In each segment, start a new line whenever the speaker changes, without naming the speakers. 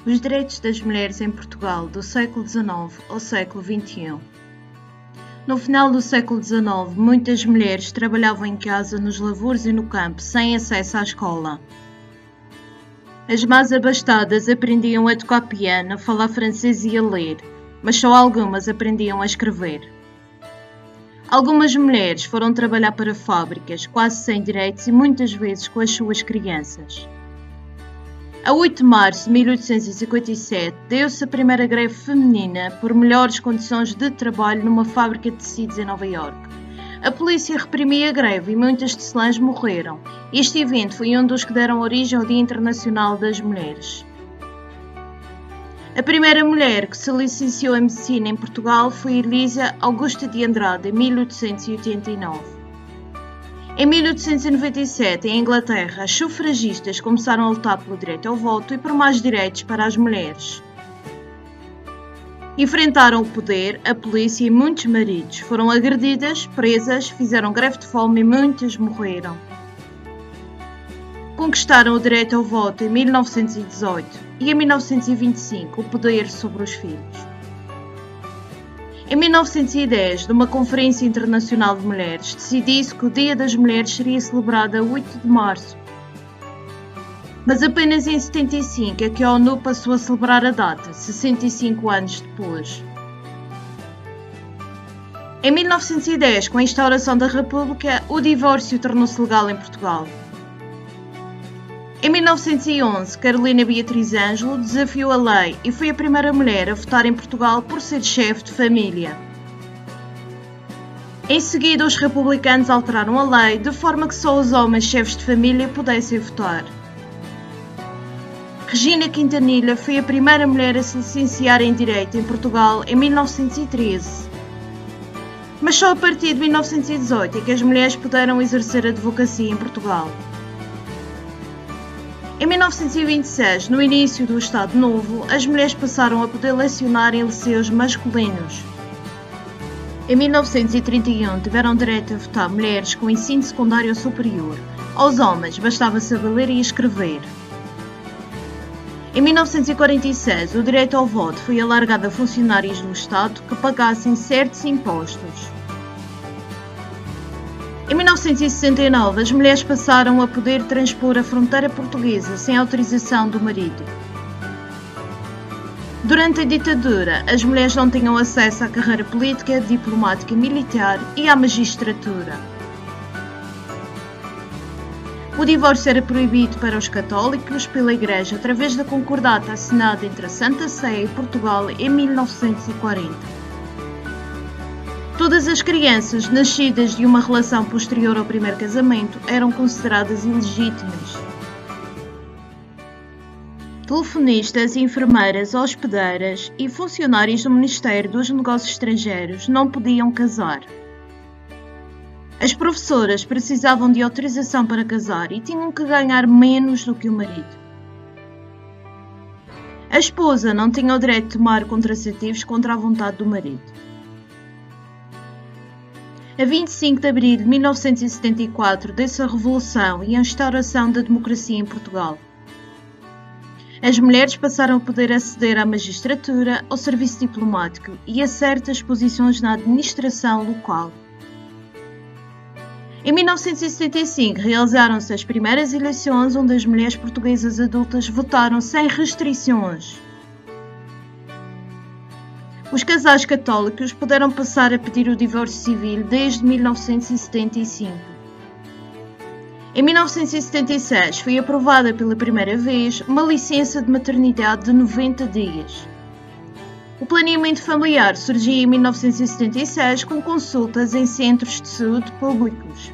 Os direitos das mulheres em Portugal do século XIX ao século XXI. No final do século XIX, muitas mulheres trabalhavam em casa, nos lavouros e no campo, sem acesso à escola. As mais abastadas aprendiam a tocar piano, a falar francês e a ler, mas só algumas aprendiam a escrever. Algumas mulheres foram trabalhar para fábricas, quase sem direitos e muitas vezes com as suas crianças. A 8 de março de 1857, deu-se a primeira greve feminina por melhores condições de trabalho numa fábrica de tecidos em Nova Iorque. A polícia reprimia a greve e muitas tecelãs morreram. Este evento foi um dos que deram origem ao Dia Internacional das Mulheres. A primeira mulher que se licenciou em medicina em Portugal foi Elisa Augusta de Andrade, em 1889. Em 1897, em Inglaterra, as sufragistas começaram a lutar pelo direito ao voto e por mais direitos para as mulheres. Enfrentaram o poder, a polícia e muitos maridos. Foram agredidas, presas, fizeram greve de fome e muitas morreram. Conquistaram o direito ao voto em 1918 e em 1925 o poder sobre os filhos. Em 1910, numa Conferência Internacional de Mulheres, decidiu-se que o Dia das Mulheres seria celebrado a 8 de março. Mas apenas em 75 é que a ONU passou a celebrar a data, 65 anos depois. Em 1910, com a instauração da República, o divórcio tornou-se legal em Portugal. Em 1911, Carolina Beatriz Ângelo desafiou a lei e foi a primeira mulher a votar em Portugal por ser chefe de família. Em seguida, os republicanos alteraram a lei de forma que só os homens chefes de família pudessem votar. Regina Quintanilha foi a primeira mulher a se licenciar em Direito em Portugal em 1913. Mas só a partir de 1918 é que as mulheres puderam exercer a advocacia em Portugal. Em 1926, no início do Estado Novo, as mulheres passaram a poder lecionar em liceus masculinos. Em 1931, tiveram direito a votar mulheres com ensino secundário superior. Aos homens, bastava saber ler e escrever. Em 1946, o direito ao voto foi alargado a funcionários do Estado que pagassem certos impostos. Em 1969, as mulheres passaram a poder transpor a fronteira portuguesa sem autorização do marido. Durante a ditadura, as mulheres não tinham acesso à carreira política, diplomática e militar e à magistratura. O divórcio era proibido para os católicos pela Igreja através da concordata assinada entre a Santa Sé e Portugal em 1940. Todas as crianças nascidas de uma relação posterior ao primeiro casamento eram consideradas ilegítimas. Telefonistas, enfermeiras, hospedeiras e funcionários do Ministério dos Negócios Estrangeiros não podiam casar. As professoras precisavam de autorização para casar e tinham que ganhar menos do que o marido. A esposa não tinha o direito de tomar contraceptivos contra a vontade do marido. A 25 de abril de 1974 deu-se a Revolução e a instauração da democracia em Portugal. As mulheres passaram a poder aceder à magistratura, ao serviço diplomático e a certas posições na administração local. Em 1975 realizaram-se as primeiras eleições onde as mulheres portuguesas adultas votaram sem restrições. Os casais católicos puderam passar a pedir o divórcio civil desde 1975. Em 1976 foi aprovada pela primeira vez uma licença de maternidade de 90 dias. O planeamento familiar surgiu em 1976 com consultas em centros de saúde públicos.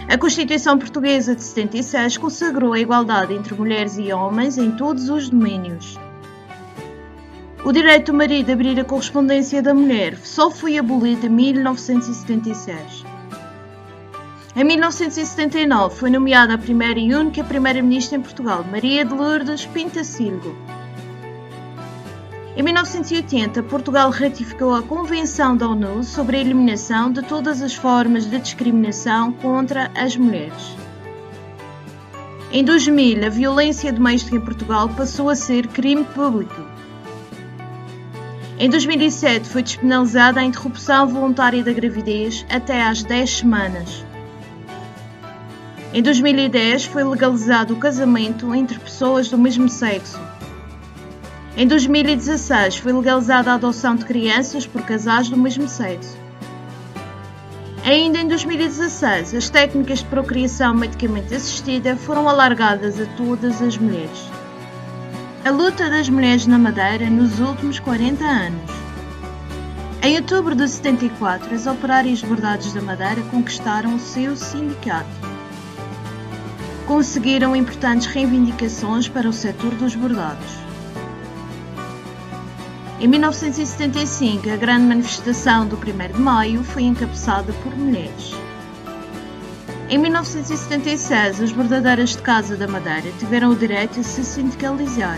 A Constituição Portuguesa de 76 consagrou a igualdade entre mulheres e homens em todos os domínios. O direito do marido a abrir a correspondência da mulher só foi abolido em 1976. Em 1979 foi nomeada a primeira e única primeira-ministra em Portugal, Maria de Lourdes Pintacilgo. Em 1980, Portugal ratificou a Convenção da ONU sobre a eliminação de todas as formas de discriminação contra as mulheres. Em 2000, a violência doméstica em Portugal passou a ser crime público. Em 2007, foi despenalizada a interrupção voluntária da gravidez até às 10 semanas. Em 2010, foi legalizado o casamento entre pessoas do mesmo sexo. Em 2016, foi legalizada a adoção de crianças por casais do mesmo sexo. Ainda em 2016, as técnicas de procriação medicamente assistida foram alargadas a todas as mulheres. A luta das mulheres na Madeira nos últimos 40 anos. Em outubro de 74, as operárias bordados da Madeira conquistaram o seu sindicato. Conseguiram importantes reivindicações para o setor dos bordados. Em 1975, a grande manifestação do 1º de Maio foi encabeçada por mulheres. Em 1976, as bordadeiras de Casa da Madeira tiveram o direito de se sindicalizar.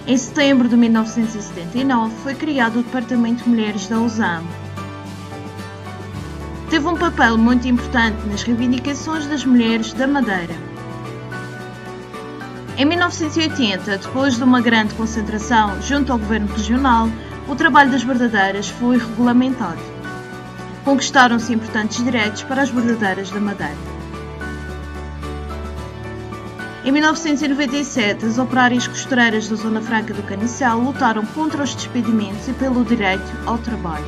Em setembro de 1979, foi criado o Departamento de Mulheres da USAM. Teve um papel muito importante nas reivindicações das mulheres da Madeira. Em 1980, depois de uma grande concentração junto ao governo regional, o trabalho das bordadeiras foi regulamentado. Conquistaram-se importantes direitos para as bordadeiras da Madeira. Em 1997, as operárias costureiras da Zona Franca do Caniçal lutaram contra os despedimentos e pelo direito ao trabalho.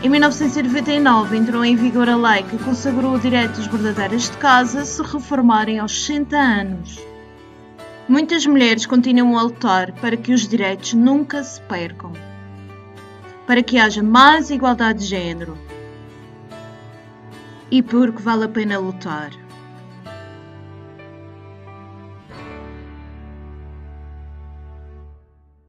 Em 1999, entrou em vigor a lei que consagrou o direito das bordadeiras de casa se reformarem aos 60 anos. Muitas mulheres continuam a lutar para que os direitos nunca se percam, para que haja mais igualdade de género e porque vale a pena lutar.